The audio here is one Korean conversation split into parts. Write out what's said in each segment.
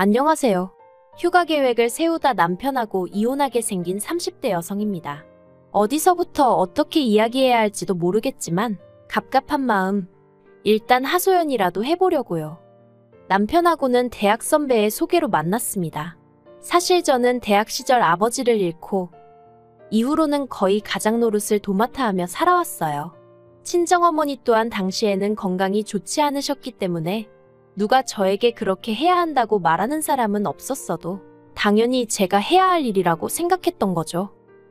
안녕하세요. 휴가 계획을 세우다 남편하고 이혼하게 생긴 30대 여성입니다. 어디서부터 어떻게 이야기해야 할지도 모르겠지만 갑갑한 마음, 일단 하소연이라도 해보려고요. 남편하고는 대학 선배의 소개로 만났습니다. 사실 저는 대학 시절 아버지를 잃고 이후로는 거의 가장 노릇을 도맡아 하며 살아왔어요. 친정어머니 또한 당시에는 건강이 좋지 않으셨기 때문에 누가 저에게 그렇게 해야 한다고 말하는 사람은 없었어도 당연히 제가 해야 할 일이라고 생각했던 거죠.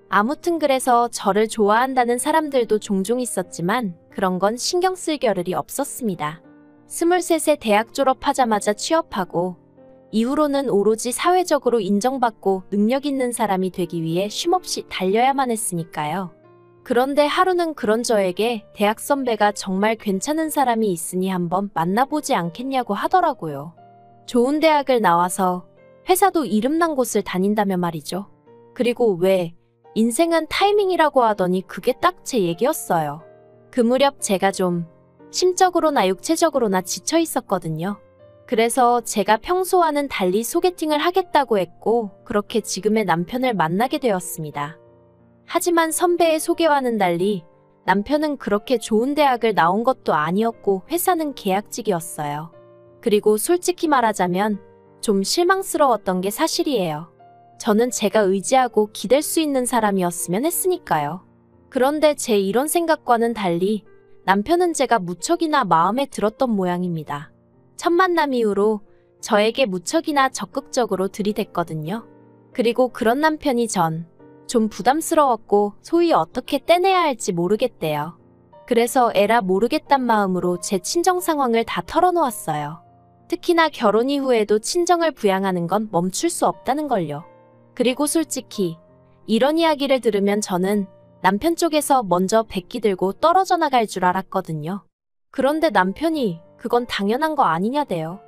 아무튼 그래서 저를 좋아한다는 사람들도 종종 있었지만 그런 건 신경 쓸 겨를이 없었습니다. 23세 대학 졸업하자마자 취업하고 이후로는 오로지 사회적으로 인정받고 능력 있는 사람이 되기 위해 쉼없이 달려야만 했으니까요. 그런데 하루는 그런 저에게 대학 선배가 정말 괜찮은 사람이 있으니 한번 만나보지 않겠냐고 하더라고요. 좋은 대학을 나와서 회사도 이름난 곳을 다닌다며 말이죠. 그리고 왜 인생은 타이밍이라고 하더니 그게 딱 제 얘기였어요. 그 무렵 제가 좀 심적으로나 육체적으로나 지쳐 있었거든요. 그래서 제가 평소와는 달리 소개팅을 하겠다고 했고 그렇게 지금의 남편을 만나게 되었습니다. 하지만 선배의 소개와는 달리 남편은 그렇게 좋은 대학을 나온 것도 아니었고 회사는 계약직이었어요. 그리고 솔직히 말하자면 좀 실망스러웠던 게 사실이에요. 저는 제가 의지하고 기댈 수 있는 사람이었으면 했으니까요. 그런데 제 이런 생각과는 달리 남편은 제가 무척이나 마음에 들었던 모양입니다. 첫 만남 이후로 저에게 무척이나 적극적으로 들이댔거든요. 그리고 그런 남편이 좀 부담스러웠고 소위 어떻게 떼내야 할지 모르겠대요. 그래서 에라 모르겠단 마음으로 제 친정 상황을 다 털어놓았어요. 특히나 결혼 이후에도 친정을 부양하는 건 멈출 수 없다는 걸요. 그리고 솔직히 이런 이야기를 들으면 저는 남편 쪽에서 먼저 백기 들고 떨어져 나갈 줄 알았거든요. 그런데 남편이 그건 당연한 거 아니냐대요.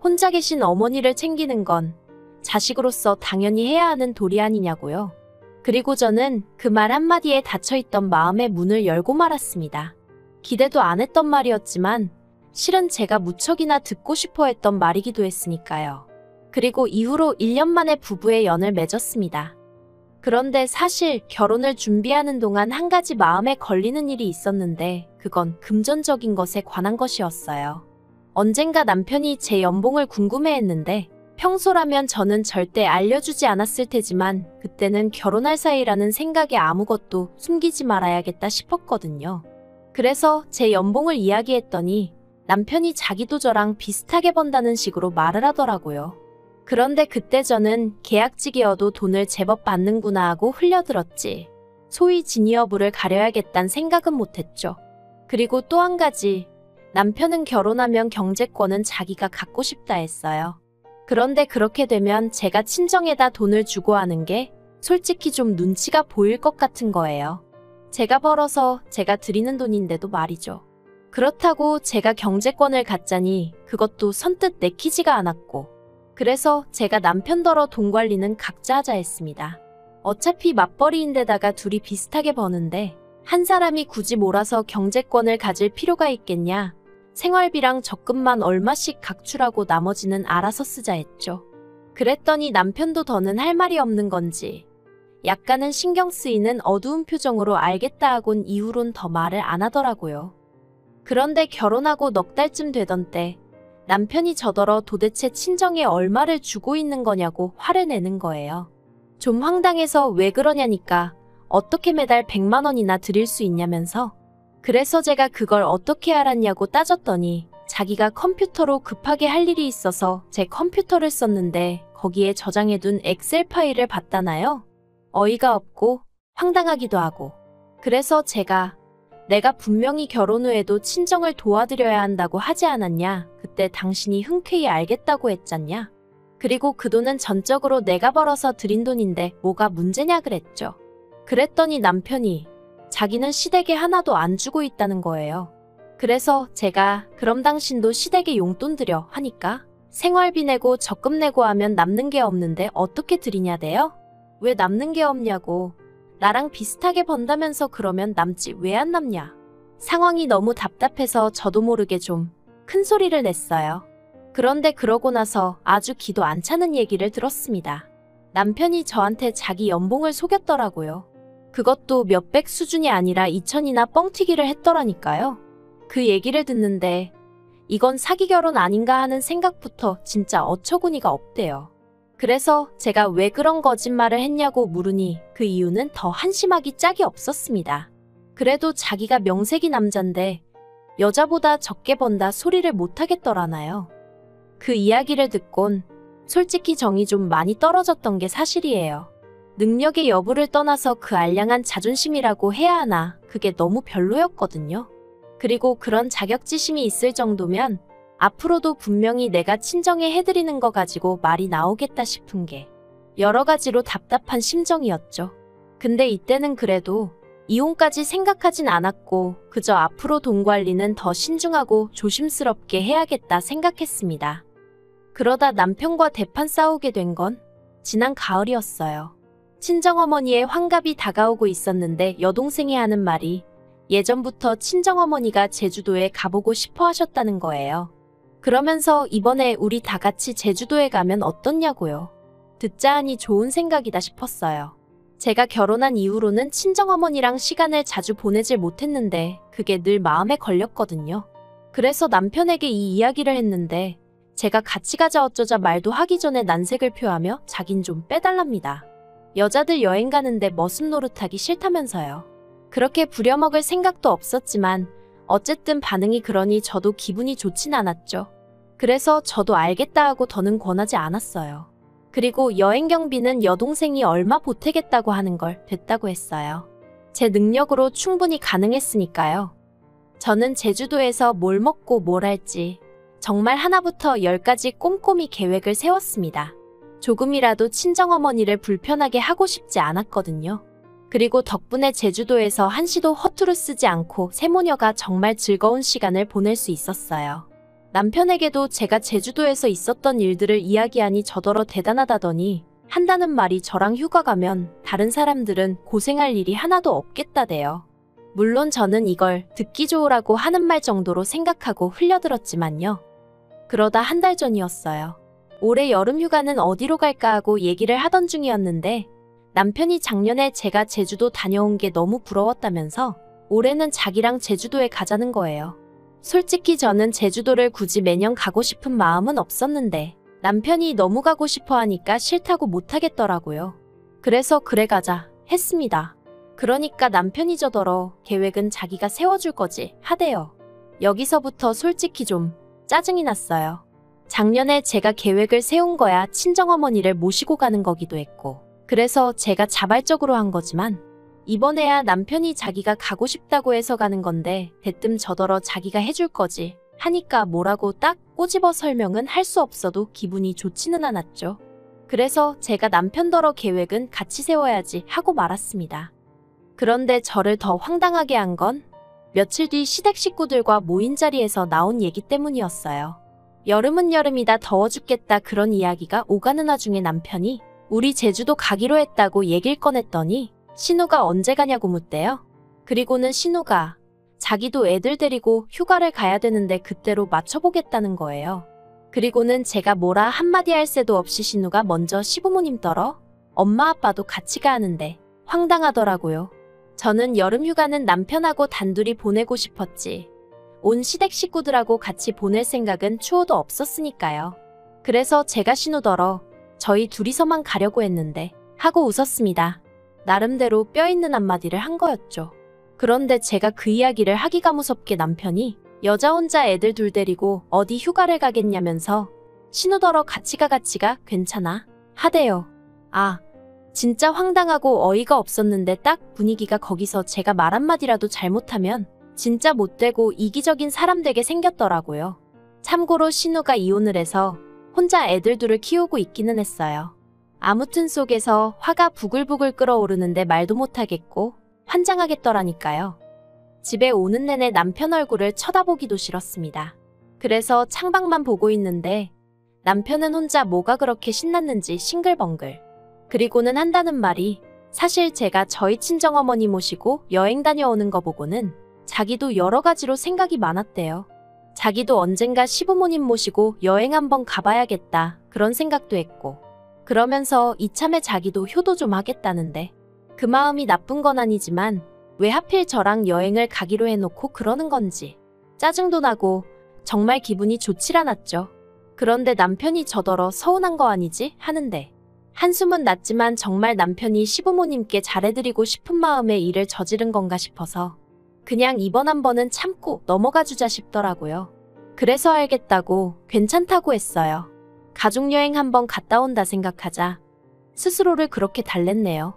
혼자 계신 어머니를 챙기는 건 자식으로서 당연히 해야 하는 도리 아니냐고요. 그리고 저는 그 말 한마디에 닫혀있던 마음의 문을 열고 말았습니다. 기대도 안 했던 말이었지만 실은 제가 무척이나 듣고 싶어 했던 말이기도 했으니까요. 그리고 이후로 1년 만에 부부의 연을 맺었습니다. 그런데 사실 결혼을 준비하는 동안 한 가지 마음에 걸리는 일이 있었는데 그건 금전적인 것에 관한 것이었어요. 언젠가 남편이 제 연봉을 궁금해했는데 평소라면 저는 절대 알려주지 않았을 테지만 그때는 결혼할 사이라는 생각에 아무것도 숨기지 말아야겠다 싶었거든요. 그래서 제 연봉을 이야기했더니 남편이 자기도 저랑 비슷하게 번다는 식으로 말을 하더라고요. 그런데 그때 저는 계약직이어도 돈을 제법 받는구나 하고 흘려들었지. 소위 진위 여부를 가려야겠다는 생각은 못했죠. 그리고 또 한 가지, 남편은 결혼하면 경제권은 자기가 갖고 싶다 했어요. 그런데 그렇게 되면 제가 친정에다 돈을 주고 하는 게 솔직히 좀 눈치가 보일 것 같은 거예요. 제가 벌어서 제가 드리는 돈인데도 말이죠. 그렇다고 제가 경제권을 갖자니 그것도 선뜻 내키지가 않았고 그래서 제가 남편더러 돈 관리는 각자 하자 했습니다. 어차피 맞벌이인데다가 둘이 비슷하게 버는데 한 사람이 굳이 몰아서 경제권을 가질 필요가 있겠냐. 생활비랑 적금만 얼마씩 각출하고 나머지는 알아서 쓰자 했죠. 그랬더니 남편도 더는 할 말이 없는 건지 약간은 신경 쓰이는 어두운 표정으로 알겠다 하곤 이후론 더 말을 안 하더라고요. 그런데 결혼하고 넉 달쯤 되던 때 남편이 저더러 도대체 친정에 얼마를 주고 있는 거냐고 화를 내는 거예요. 좀 황당해서 왜 그러냐니까 어떻게 매달 100만 원이나 드릴 수 있냐면서 그래서 제가 그걸 어떻게 알았냐고 따졌더니 자기가 컴퓨터로 급하게 할 일이 있어서 제 컴퓨터를 썼는데 거기에 저장해둔 엑셀 파일을 봤다나요? 어이가 없고 황당하기도 하고 그래서 제가 내가 분명히 결혼 후에도 친정을 도와드려야 한다고 하지 않았냐? 그때 당신이 흔쾌히 알겠다고 했잖냐? 그리고 그 돈은 전적으로 내가 벌어서 들인 돈인데 뭐가 문제냐 그랬죠. 그랬더니 남편이 자기는 시댁에 하나도 안 주고 있다는 거예요. 그래서 제가 그럼 당신도 시댁에 용돈 드려 하니까 생활비 내고 적금 내고 하면 남는 게 없는데 어떻게 드리냐대요? 왜 남는 게 없냐고. 나랑 비슷하게 번다면서 그러면 남지 왜 안 남냐. 상황이 너무 답답해서 저도 모르게 좀 큰 소리를 냈어요. 그런데 그러고 나서 아주 기도 안 차는 얘기를 들었습니다. 남편이 저한테 자기 연봉을 속였더라고요. 그것도 몇백 수준이 아니라 2천이나 뻥튀기를 했더라니까요. 그 얘기를 듣는데 이건 사기 결혼 아닌가 하는 생각부터 진짜 어처구니가 없대요. 그래서 제가 왜 그런 거짓말을 했냐고 물으니 그 이유는 더 한심하기 짝이 없었습니다. 그래도 자기가 명색이 남잔데 여자보다 적게 번다 소리를 못하겠더라나요. 그 이야기를 듣곤 솔직히 정이 좀 많이 떨어졌던 게 사실이에요. 능력의 여부를 떠나서 그 알량한 자존심이라고 해야 하나 그게 너무 별로였거든요. 그리고 그런 자격지심이 있을 정도면 앞으로도 분명히 내가 친정에 해드리는 거 가지고 말이 나오겠다 싶은 게 여러 가지로 답답한 심정이었죠. 근데 이때는 그래도 이혼까지 생각하진 않았고 그저 앞으로 돈 관리는 더 신중하고 조심스럽게 해야겠다 생각했습니다. 그러다 남편과 대판 싸우게 된 건 지난 가을이었어요. 친정어머니의 환갑이 다가오고 있었는데 여동생이 하는 말이 예전부터 친정어머니가 제주도에 가보고 싶어 하셨다는 거예요. 그러면서 이번에 우리 다 같이 제주도에 가면 어떻냐고요. 듣자 하니 좋은 생각이다 싶었어요. 제가 결혼한 이후로는 친정어머니랑 시간을 자주 보내질 못했는데 그게 늘 마음에 걸렸거든요. 그래서 남편에게 이 이야기를 했는데 제가 같이 가자 어쩌자 말도 하기 전에 난색을 표하며 자긴 좀 빼달랍니다. 여자들 여행 가는데 머슴 노릇하기 싫다면서요. 그렇게 부려먹을 생각도 없었지만 어쨌든 반응이 그러니 저도 기분이 좋진 않았죠. 그래서 저도 알겠다 하고 더는 권하지 않았어요. 그리고 여행 경비는 여동생이 얼마 보태겠다고 하는 걸 됐다고 했어요. 제 능력으로 충분히 가능했으니까요. 저는 제주도에서 뭘 먹고 뭘 할지 정말 하나부터 열까지 꼼꼼히 계획을 세웠습니다. 조금이라도 친정어머니를 불편하게 하고 싶지 않았거든요. 그리고 덕분에 제주도에서 한시도 허투루 쓰지 않고 새모녀가 정말 즐거운 시간을 보낼 수 있었어요. 남편에게도 제가 제주도에서 있었던 일들을 이야기하니 저더러 대단하다더니 한다는 말이 저랑 휴가 가면 다른 사람들은 고생할 일이 하나도 없겠다대요. 물론 저는 이걸 듣기 좋으라고 하는 말 정도로 생각하고 흘려들었지만요. 그러다 한 달 전이었어요. 올해 여름 휴가는 어디로 갈까 하고 얘기를 하던 중이었는데 남편이 작년에 제가 제주도 다녀온 게 너무 부러웠다면서 올해는 자기랑 제주도에 가자는 거예요. 솔직히 저는 제주도를 굳이 매년 가고 싶은 마음은 없었는데 남편이 너무 가고 싶어 하니까 싫다고 못하겠더라고요. 그래서 그래 가자 했습니다. 그러니까 남편이 저더러 계획은 자기가 세워줄 거지 하대요. 여기서부터 솔직히 좀 짜증이 났어요. 작년에 제가 계획을 세운 거야 친정어머니를 모시고 가는 거기도 했고 그래서 제가 자발적으로 한 거지만 이번에야 남편이 자기가 가고 싶다고 해서 가는 건데 대뜸 저더러 자기가 해줄 거지 하니까 뭐라고 딱 꼬집어 설명은 할 수 없어도 기분이 좋지는 않았죠. 그래서 제가 남편더러 계획은 같이 세워야지 하고 말았습니다. 그런데 저를 더 황당하게 한 건 며칠 뒤 시댁 식구들과 모인 자리에서 나온 얘기 때문이었어요. 여름은 여름이다 더워 죽겠다 그런 이야기가 오가는 와중에 남편이 우리 제주도 가기로 했다고 얘길 꺼냈더니 신우가 언제 가냐고 묻대요. 그리고는 신우가 자기도 애들 데리고 휴가를 가야 되는데 그때로 맞춰보겠다는 거예요. 그리고는 제가 뭐라 한마디 할 새도 없이 신우가 먼저 시부모님 떨어 엄마 아빠도 같이 가는데 황당하더라고요. 저는 여름 휴가는 남편하고 단둘이 보내고 싶었지. 온 시댁 식구들하고 같이 보낼 생각은 추호도 없었으니까요. 그래서 제가 신우더러 저희 둘이서만 가려고 했는데 하고 웃었습니다. 나름대로 뼈있는 한마디를 한 거였죠. 그런데 제가 그 이야기를 하기가 무섭게 남편이 여자 혼자 애들 둘 데리고 어디 휴가를 가겠냐면서 신우더러 같이 가 괜찮아? 하대요. 아, 진짜 황당하고 어이가 없었는데 딱 분위기가 거기서 제가 말 한마디라도 잘못하면 진짜 못되고 이기적인 사람 되게 생겼더라고요. 참고로 신우가 이혼을 해서 혼자 애들 둘을 키우고 있기는 했어요. 아무튼 속에서 화가 부글부글 끓어오르는데 말도 못하겠고 환장하겠더라니까요. 집에 오는 내내 남편 얼굴을 쳐다보기도 싫었습니다. 그래서 창밖만 보고 있는데 남편은 혼자 뭐가 그렇게 신났는지 싱글벙글. 그리고는 한다는 말이 사실 제가 저희 친정어머니 모시고 여행 다녀오는 거 보고는 자기도 여러 가지로 생각이 많았대요. 자기도 언젠가 시부모님 모시고 여행 한번 가봐야겠다 그런 생각도 했고 그러면서 이참에 자기도 효도 좀 하겠다는데 그 마음이 나쁜 건 아니지만 왜 하필 저랑 여행을 가기로 해놓고 그러는 건지 짜증도 나고 정말 기분이 좋질 않았죠. 그런데 남편이 저더러 서운한 거 아니지 하는데 한숨은 났지만 정말 남편이 시부모님께 잘해드리고 싶은 마음에 일을 저지른 건가 싶어서 그냥 이번 한 번은 참고 넘어가 주자 싶더라고요. 그래서 알겠다고 괜찮다고 했어요. 가족여행 한번 갔다 온다 생각하자 스스로를 그렇게 달랬네요.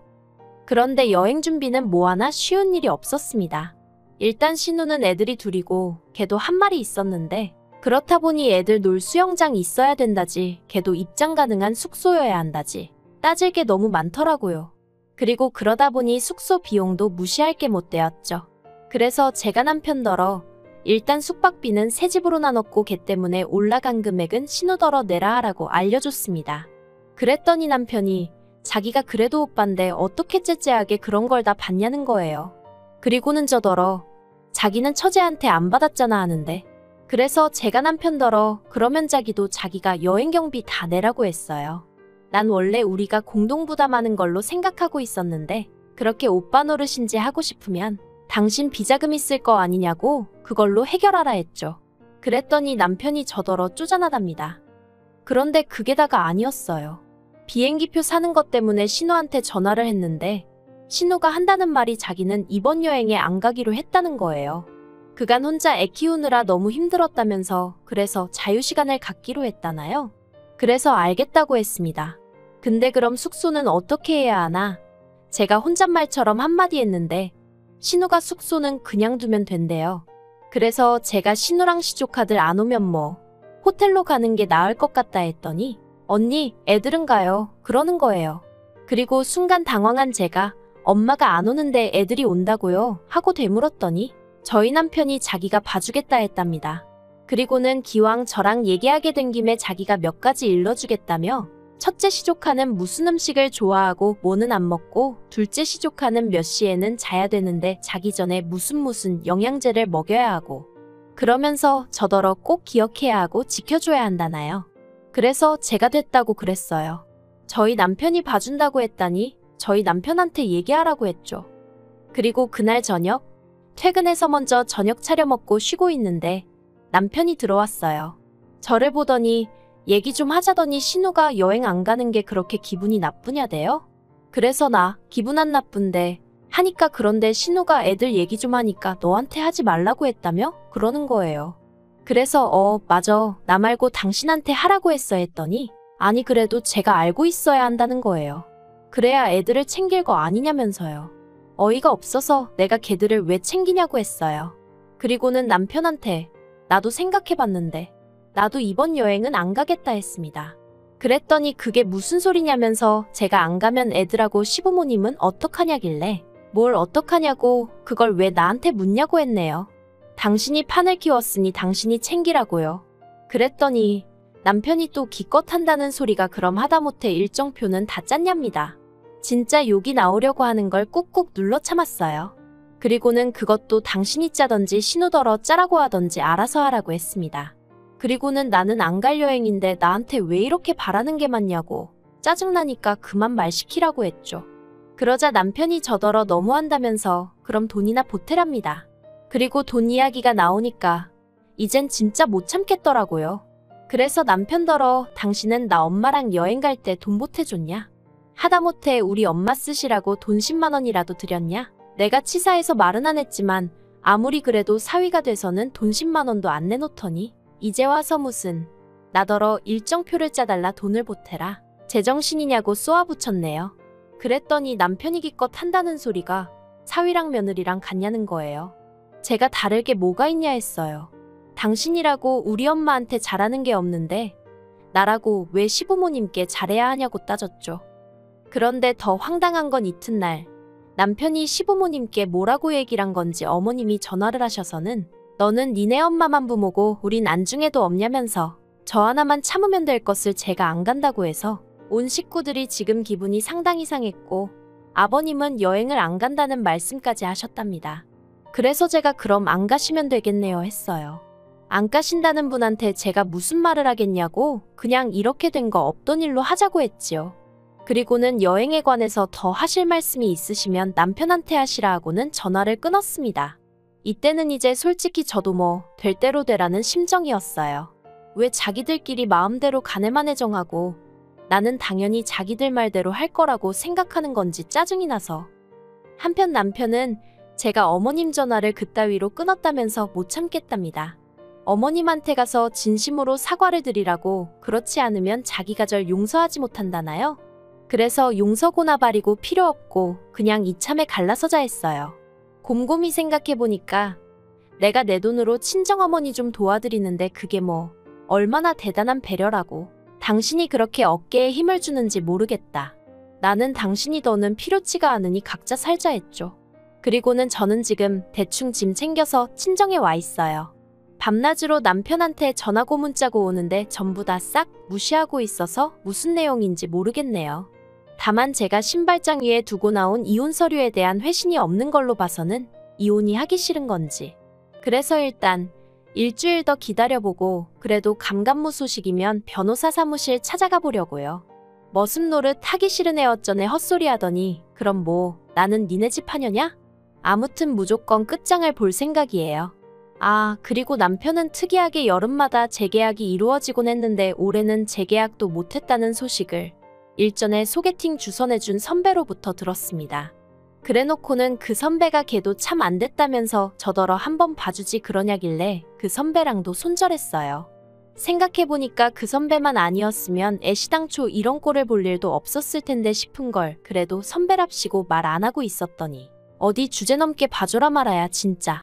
그런데 여행 준비는 뭐 하나 쉬운 일이 없었습니다. 일단 신우는 애들이 둘이고 걔도 한 마리 있었는데 그렇다 보니 애들 놀 수영장이 있어야 된다지 걔도 입장 가능한 숙소여야 한다지 따질 게 너무 많더라고요. 그리고 그러다 보니 숙소 비용도 무시할 게 못 되었죠. 그래서 제가 남편더러 일단 숙박비는 새 집으로 나눴고 걔 때문에 올라간 금액은 신우더러 내라 하라고 알려줬습니다. 그랬더니 남편이 자기가 그래도 오빠인데 어떻게 째째하게 그런 걸 다 받냐는 거예요. 그리고는 저더러 자기는 처제한테 안 받았잖아 하는데 그래서 제가 남편더러 그러면 자기도 자기가 여행 경비 다 내라고 했어요. 난 원래 우리가 공동 부담하는 걸로 생각하고 있었는데 그렇게 오빠 노릇인지 하고 싶으면 당신 비자금 있을 거 아니냐고 그걸로 해결하라 했죠. 그랬더니 남편이 저더러 쪼잔하답니다. 그런데 그게 다가 아니었어요. 비행기표 사는 것 때문에 신우한테 전화를 했는데 신우가 한다는 말이 자기는 이번 여행에 안 가기로 했다는 거예요. 그간 혼자 애 키우느라 너무 힘들었다면서 그래서 자유시간을 갖기로 했다나요? 그래서 알겠다고 했습니다. 근데 그럼 숙소는 어떻게 해야 하나? 제가 혼잣말처럼 한마디 했는데 신우가 숙소는 그냥 두면 된대요. 그래서 제가 신우랑 시조카들 안 오면 뭐 호텔로 가는 게 나을 것 같다 했더니 언니 애들은 가요 그러는 거예요. 그리고 순간 당황한 제가 엄마가 안 오는데 애들이 온다고요 하고 되물었더니 저희 남편이 자기가 봐주겠다 했답니다. 그리고는 기왕 저랑 얘기하게 된 김에 자기가 몇 가지 일러주겠다며 첫째 시조카는 무슨 음식을 좋아하고 뭐는 안 먹고 둘째 시조카는 몇 시에는 자야 되는데 자기 전에 무슨 영양제를 먹여야 하고 그러면서 저더러 꼭 기억해야 하고 지켜줘야 한다나요. 그래서 제가 됐다고 그랬어요. 저희 남편이 봐준다고 했다니 저희 남편한테 얘기하라고 했죠. 그리고 그날 저녁 퇴근해서 먼저 저녁 차려 먹고 쉬고 있는데 남편이 들어왔어요. 저를 보더니 얘기 좀 하자더니 신우가 여행 안 가는 게 그렇게 기분이 나쁘냐대요? 그래서 나 기분 안 나쁜데 하니까 그런데 신우가 애들 얘기 좀 하니까 너한테 하지 말라고 했다며? 그러는 거예요. 그래서 맞아 나 말고 당신한테 하라고 했어 했더니 아니 그래도 제가 알고 있어야 한다는 거예요. 그래야 애들을 챙길 거 아니냐면서요. 어이가 없어서 내가 걔들을 왜 챙기냐고 했어요. 그리고는 남편한테 나도 생각해봤는데 나도 이번 여행은 안 가겠다 했습니다. 그랬더니 그게 무슨 소리냐면서 제가 안 가면 애들하고 시부모님은 어떡하냐길래 뭘 어떡하냐고 그걸 왜 나한테 묻냐고 했네요. 당신이 판을 키웠으니 당신이 챙기라고요. 그랬더니 남편이 또 기껏 한다는 소리가 그럼 하다못해 일정표는 다 짰냐입니다. 진짜 욕이 나오려고 하는 걸 꾹꾹 눌러 참았어요. 그리고는 그것도 당신이 짜던지 신우더러 짜라고 하던지 알아서 하라고 했습니다. 그리고는 나는 안 갈 여행인데 나한테 왜 이렇게 바라는 게 많냐고 짜증나니까 그만 말 시키라고 했죠. 그러자 남편이 저더러 너무한다면서 그럼 돈이나 보태랍니다. 그리고 돈 이야기가 나오니까 이젠 진짜 못 참겠더라고요. 그래서 남편더러 당신은 나 엄마랑 여행 갈 때 돈 보태줬냐? 하다못해 우리 엄마 쓰시라고 돈 10만 원이라도 드렸냐? 내가 치사해서 말은 안 했지만 아무리 그래도 사위가 돼서는 돈 10만 원도 안 내놓더니 이제 와서 무슨 나더러 일정표를 짜달라 돈을 보태라. 제정신이냐고 쏘아붙였네요. 그랬더니 남편이 기껏 한다는 소리가 사위랑 며느리랑 같냐는 거예요. 제가 다를 게 뭐가 있냐 했어요. 당신이라고 우리 엄마한테 잘하는 게 없는데 나라고 왜 시부모님께 잘해야 하냐고 따졌죠. 그런데 더 황당한 건 이튿날 남편이 시부모님께 뭐라고 얘기를 한 건지 어머님이 전화를 하셔서는 너는 니네 엄마만 부모고 우린 안중에도 없냐면서 저 하나만 참으면 될 것을 제가 안 간다고 해서 온 식구들이 지금 기분이 상당히 상했고 아버님은 여행을 안 간다는 말씀까지 하셨답니다. 그래서 제가 그럼 안 가시면 되겠네요 했어요. 안 까신다는 분한테 제가 무슨 말을 하겠냐고 그냥 이렇게 된 거 없던 일로 하자고 했지요. 그리고는 여행에 관해서 더 하실 말씀이 있으시면 남편한테 하시라 하고는 전화를 끊었습니다. 이때는 이제 솔직히 저도 뭐 될 대로 되라는 심정이었어요. 왜 자기들끼리 마음대로 가네마네 정하고 나는 당연히 자기들 말대로 할 거라고 생각하는 건지 짜증이 나서. 한편 남편은 제가 어머님 전화를 그따위로 끊었다면서 못 참겠답니다. 어머님한테 가서 진심으로 사과를 드리라고, 그렇지 않으면 자기가 절 용서하지 못한다나요? 그래서 용서고나 바리고 필요 없고 그냥 이참에 갈라서자 했어요. 곰곰이 생각해보니까 내가 내 돈으로 친정어머니 좀 도와드리는데 그게 뭐 얼마나 대단한 배려라고. 당신이 그렇게 어깨에 힘을 주는지 모르겠다. 나는 당신이 더는 필요치가 않으니 각자 살자 했죠. 그리고는 저는 지금 대충 짐 챙겨서 친정에 와 있어요. 밤낮으로 남편한테 전화고 문자고 오는데 전부 다 싹 무시하고 있어서 무슨 내용인지 모르겠네요. 다만 제가 신발장 위에 두고 나온 이혼 서류에 대한 회신이 없는 걸로 봐서는 이혼이 하기 싫은 건지. 그래서 일단 일주일 더 기다려보고 그래도 감감무소식이면 변호사 사무실 찾아가 보려고요. 머슴 노릇 하기 싫은 애 어쩌네 헛소리 하더니 그럼 뭐 나는 니네 집 하녀냐? 아무튼 무조건 끝장을 볼 생각이에요. 아, 그리고 남편은 특이하게 여름마다 재계약이 이루어지곤 했는데 올해는 재계약도 못했다는 소식을 일전에 소개팅 주선해준 선배로부터 들었습니다. 그래놓고는 그 선배가 걔도 참 안 됐다면서 저더러 한번 봐주지 그러냐길래 그 선배랑도 손절했어요. 생각해보니까 그 선배만 아니었으면 애시당초 이런 꼴을 볼 일도 없었을 텐데 싶은걸. 그래도 선배랍시고 말 안 하고 있었더니 어디 주제넘게 봐줘라 말아야 진짜.